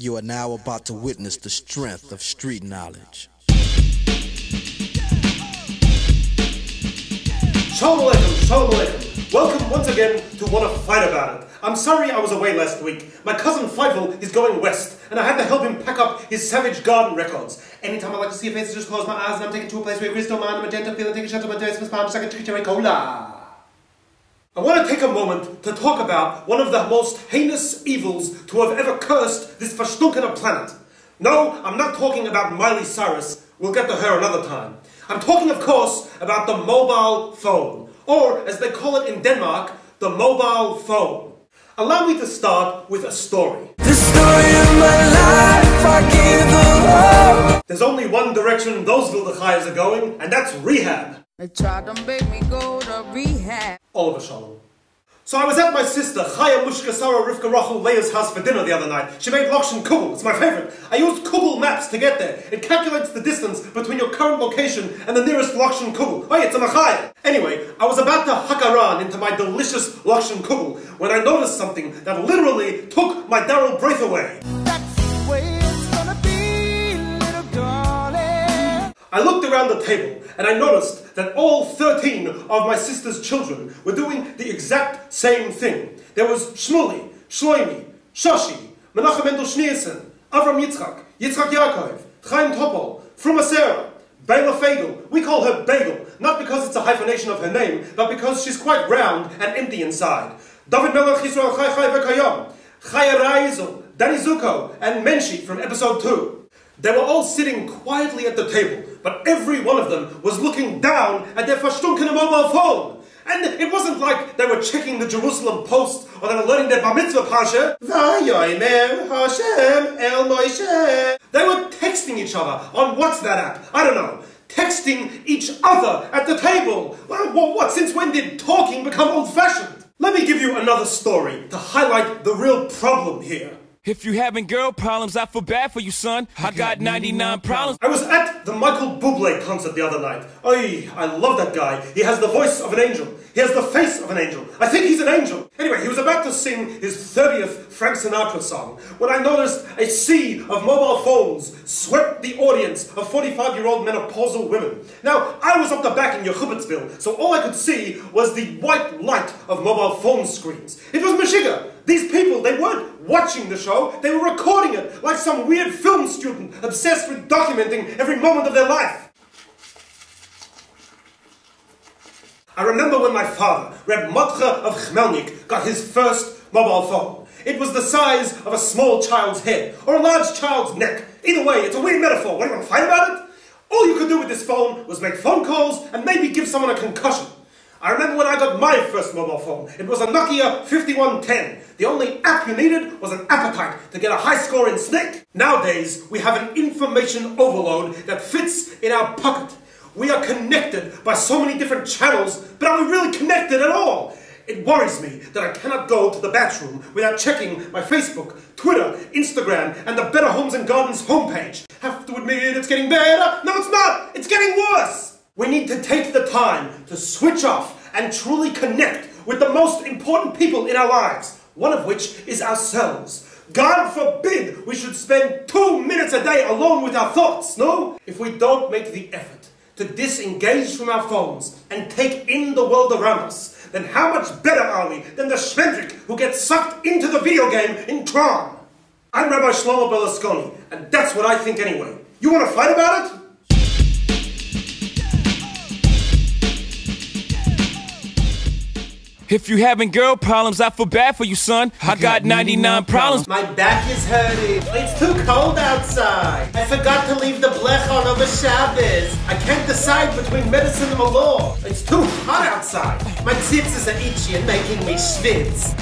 You are now about to witness the strength of street knowledge. Shalom Aleichem, Shalom Aleichem. Welcome once again to Wanna Fight About It. I'm sorry I was away last week. My cousin Feifel is going west, and I had to help him pack up his Savage Garden records. Anytime I like to see a face, I just close my eyes and I'm taken to a place where crystal man, magenta, feeling, take a shot of my days, Miss Palm, second chicken cola. I want to take a moment to talk about one of the most heinous evils to have ever cursed this verstunkener planet. No, I'm not talking about Miley Cyrus. We'll get to her another time. I'm talking, of course, about the mobile phone, or as they call it in Denmark, the mobile phone. Allow me to start with a story. The story of my life, I gave the world. There's only one direction those Wildechayas are going, and that's rehab. They tried to make me go to rehab. Oliver Shalom. So I was at my sister, Chaya Mushka Sarah Rivka Rachel Leah's house for dinner the other night. She made Lokshen Kugel, it's my favorite. I used Kugel maps to get there. It calculates the distance between your current location and the nearest Lokshen Kugel. Oh, it's a Machaya. Anyway, I was about to hakaran into my delicious Lokshen Kugel when I noticed something that literally took my Daryl breath away. That's the way it's gonna be, little darling. I looked around the table and I noticed that all 13 of my sister's children were doing the exact same thing. There was Shmuli, Shloimi, Shoshi, Menachem Mendel Schneerson, Avram Yitzchak, Yitzchak Yaakov, Chaim Topol, Fruma Sarah, Bela Fagel. We call her Bagel, not because it's a hyphenation of her name, but because she's quite round and empty inside. David Melech Yisrael Chai Chai Vekayom, Chaya Raizel, Danny Zuko, and Menshi from episode 2. They were all sitting quietly at the table, but every one of them was looking down at their verstunkener mobile phone. And it wasn't like they were checking the Jerusalem Post or they were learning their Bar Mitzvah Pasha. Vayomer Hashem El Moshe. They were texting each other on what's that app? I don't know. Texting each other at the table. Well, what? Since when did talking become old-fashioned? Let me give you another story to highlight the real problem here. If you having girl problems, I feel bad for you, son. I got 99 problems. I was at the Michael Bublé concert the other night. Oy, I love that guy. He has the voice of an angel. He has the face of an angel. I think he's an angel. Anyway, he was about to sing his 30th Frank Sinatra song when I noticed a sea of mobile phones swept the audience of 45-year-old menopausal women. Now, I was up the back in Yehubitzville, so all I could see was the white light of mobile phone screens. It was Meshiga. These people, they weren't watching the show, they were recording it like some weird film student obsessed with documenting every moment of their life. I remember when my father, Reb Motche of Chmelnik, got his first mobile phone. It was the size of a small child's head, or a large child's neck. Either way, it's a weird metaphor. What, do you want to fight about it? All you could do with this phone was make phone calls and maybe give someone a concussion. I remember when I got my first mobile phone. It was a Nokia 5110. The only app you needed was an appetite to get a high score in Snake. Nowadays, we have an information overload that fits in our pocket. We are connected by so many different channels, but are we really connected at all? It worries me that I cannot go to the bathroom without checking my Facebook, Twitter, Instagram, and the Better Homes and Gardens homepage. Have to admit it's getting better. No, it's not. It's getting worse. We need to take the time to switch off and truly connect with the most important people in our lives, one of which is ourselves. God forbid we should spend 2 minutes a day alone with our thoughts, no? If we don't make the effort to disengage from our phones and take in the world around us, then how much better are we than the Schmendrick who gets sucked into the video game in Tron? I'm Rabbi Shlomo Berlusconi, and that's what I think anyway. You want to fight about it? If you having girl problems, I feel bad for you, son. I got 99 problems. My back is hurting. It's too cold outside. I forgot to leave the blech on over Shabbos. I can't decide between medicine or law. It's too hot outside. My tzitzis are itchy and making me schwitz.